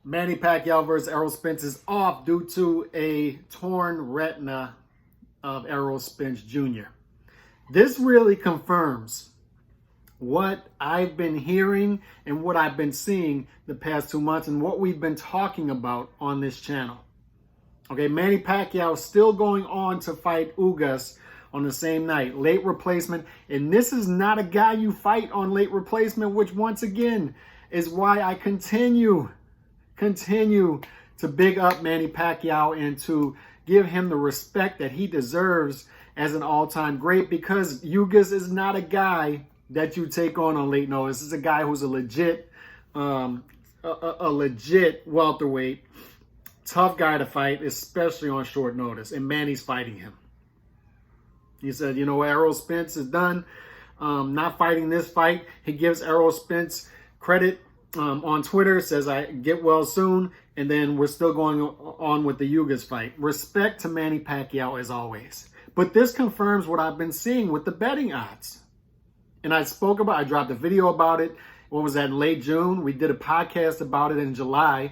Manny Pacquiao versus Errol Spence is off due to a torn retina of Errol Spence Jr. This really confirms what I've been hearing and what I've been seeing the past 2 months and what we've been talking about on this channel. Okay, Manny Pacquiao still going on to fight Ugas on the same night, late replacement. And this is not a guy you fight on late replacement, which once again is why I continue to big up Manny Pacquiao and to give him the respect that he deserves as an all-time great, because Ugas is not a guy that you take on late notice. This is a guy who's a legit welterweight, tough guy to fight, especially on short notice, and Manny's fighting him. He said, you know, Errol Spence is done not fighting this fight. He gives Errol Spence credit on Twitter, says, I get well soon, and then we're still going on with the Ugas fight. Respect to Manny Pacquiao as always. But this confirms what I've been seeing with the betting odds. And I dropped a video about it. What was that, in late June? We did a podcast about it in July.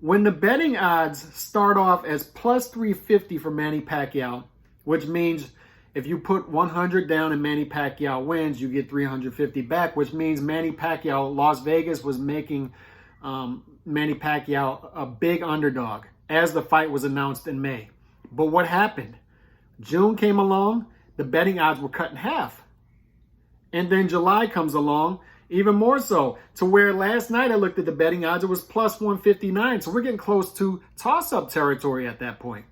When the betting odds start off as plus 350 for Manny Pacquiao, which means if you put 100 down and Manny Pacquiao wins, you get 350 back, which means Manny Pacquiao, Las Vegas was making Manny Pacquiao a big underdog as the fight was announced in May. But what happened? June came along, the betting odds were cut in half. And then July comes along, even more so, to where last night I looked at the betting odds, it was plus 159. So we're getting close to toss-up territory at that point.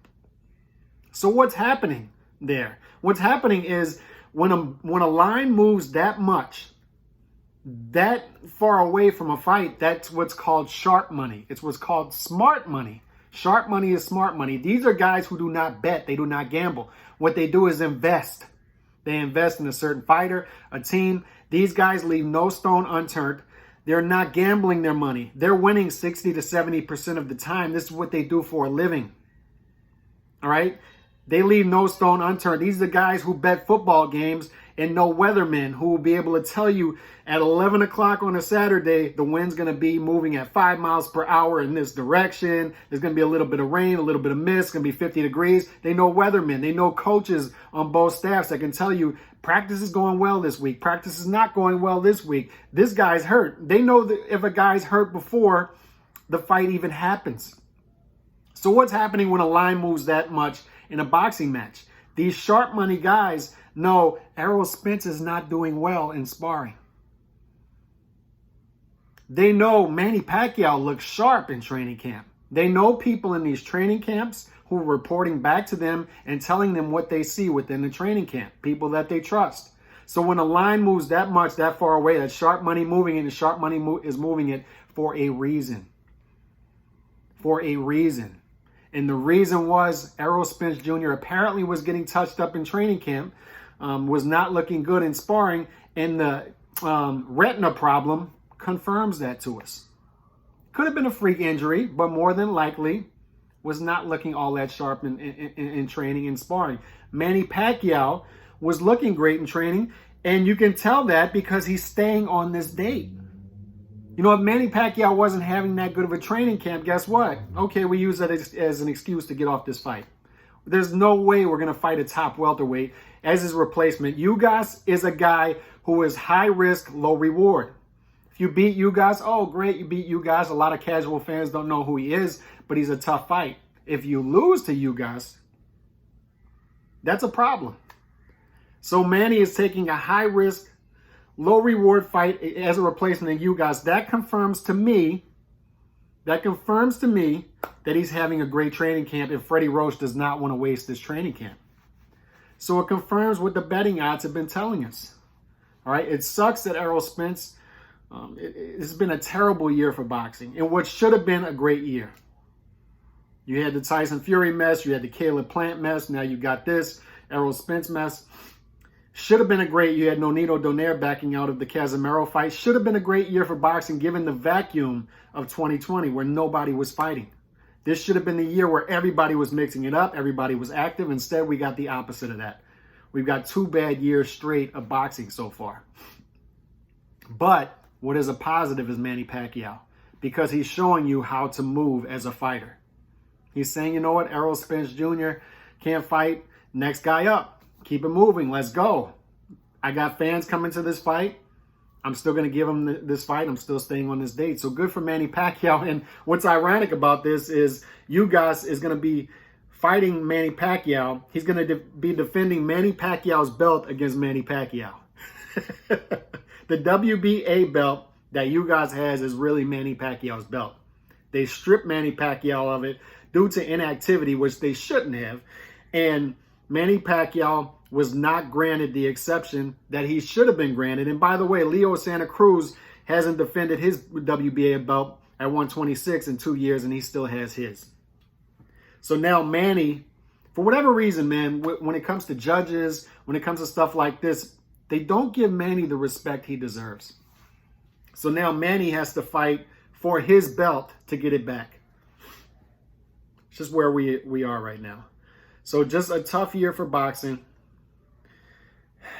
So what's happening there? What's happening is when a line moves that much, that far away from a fight, that's what's called sharp money. It's what's called smart money. Sharp money is smart money. These are guys who do not bet. They do not gamble. What they do is invest. They invest in a certain fighter, a team. These guys leave no stone unturned. They're not gambling their money. They're winning 60 to 70% of the time. This is what they do for a living. All right? They leave no stone unturned. These are the guys who bet football games and know weathermen who will be able to tell you at 11 o'clock on a Saturday, the wind's going to be moving at 5 miles per hour in this direction. There's going to be a little bit of rain, a little bit of mist. It's going to be 50 degrees. They know weathermen. They know coaches on both staffs that can tell you practice is going well this week. Practice is not going well this week. This guy's hurt. They know that if a guy's hurt before the fight even happens. So what's happening when a line moves that much in a boxing match? These sharp money guys know Errol Spence is not doing well in sparring. They know Manny Pacquiao looks sharp in training camp. They know people in these training camps who are reporting back to them and telling them what they see within the training camp, people that they trust. So when a line moves that much, that far away, that sharp money moving it, and sharp money is moving it for a reason. For a reason. And the reason was Errol Spence Jr. apparently was getting touched up in training camp, was not looking good in sparring, and the retina problem confirms that to us. Could have been a freak injury, but more than likely was not looking all that sharp in training and sparring. Manny Pacquiao was looking great in training, and you can tell that because he's staying on this date. You know, if Manny Pacquiao wasn't having that good of a training camp, guess what? Okay, we use that as an excuse to get off this fight. There's no way we're going to fight a top welterweight as his replacement. Ugas is a guy who is high risk, low reward. If you beat Ugas, oh, great, you beat Ugas. A lot of casual fans don't know who he is, but he's a tough fight. If you lose to Ugas, that's a problem. So Manny is taking a high risk, low reward fight as a replacement of Ugas. That confirms to me that he's having a great training camp, and Freddie Roach does not want to waste this training camp. So it confirms what the betting odds have been telling us. All right, it sucks that Errol Spence, it's been a terrible year for boxing, and what should have been a great year. You had the Tyson Fury mess, you had the Caleb Plant mess, now you got this Errol Spence mess. Should have been a great year. Nonito Donaire backing out of the Casemiro fight. Should have been a great year for boxing given the vacuum of 2020 where nobody was fighting. This should have been the year where everybody was mixing it up. Everybody was active. Instead, we got the opposite of that. We've got 2 bad years straight of boxing so far. But what is a positive is Manny Pacquiao. because he's showing you how to move as a fighter. He's saying, you know what, Errol Spence Jr. can't fight. Next guy up. Keep it moving. Let's go. I got fans coming to this fight. I'm still going to give him this fight. I'm still staying on this date. So good for Manny Pacquiao. And what's ironic about this is Ugas is going to be fighting Manny Pacquiao. He's going to be defending Manny Pacquiao's belt against Manny Pacquiao. The WBA belt that Ugas has is really Manny Pacquiao's belt. They stripped Manny Pacquiao of it due to inactivity, which they shouldn't have. And Manny Pacquiao was not granted the exception that he should have been granted. And by the way, Leo Santa Cruz hasn't defended his WBA belt at 126 in 2 years, and he still has his. So now Manny, for whatever reason, man, when it comes to judges, when it comes to stuff like this, they don't give Manny the respect he deserves. So now Manny has to fight for his belt to get it back. It's just where we are right now. So just a tough year for boxing.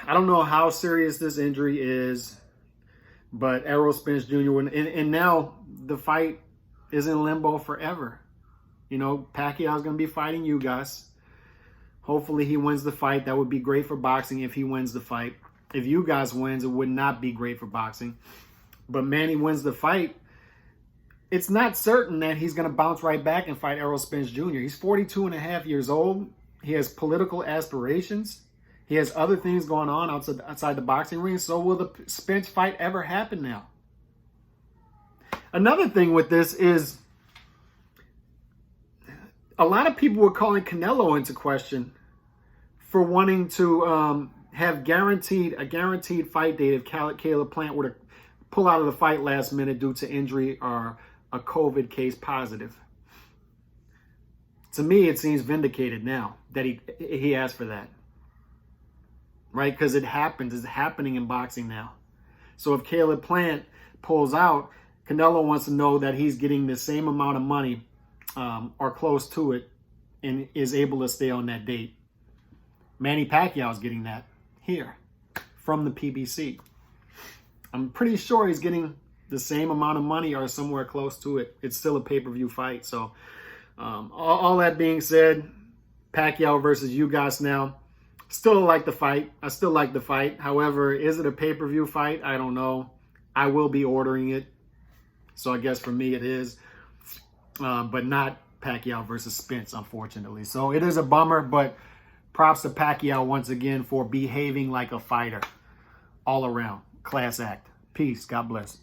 I don't know how serious this injury is, but Errol Spence Jr. And now the fight is in limbo forever. You know, Pacquiao's going to be fighting Ugas. Hopefully he wins the fight. That would be great for boxing if he wins the fight. If Ugas wins, it would not be great for boxing. But Manny wins the fight. It's not certain that he's going to bounce right back and fight Errol Spence Jr. He's 42 and a half years old. He has political aspirations. He has other things going on outside the boxing ring. So will the Spence fight ever happen now? Another thing with this is a lot of people were calling Canelo into question for wanting to have a guaranteed fight date if Caleb Plant were to pull out of the fight last minute due to injury or a COVID case positive. To me, it seems vindicated now that he asked for that. Right? Because it happens. It's happening in boxing now. So if Caleb Plant pulls out, Canelo wants to know that he's getting the same amount of money or close to it and is able to stay on that date. Manny Pacquiao is getting that here from the PBC. I'm pretty sure he's getting the same amount of money or somewhere close to it. It's still a pay-per-view fight. So all that being said, Pacquiao versus Ugas now. Still like the fight. I still like the fight. However, is it a pay-per-view fight? I don't know. I will be ordering it. So I guess for me it is. But not Pacquiao versus Spence, unfortunately. So it is a bummer, but props to Pacquiao once again for behaving like a fighter. All around. Class act. Peace. God bless.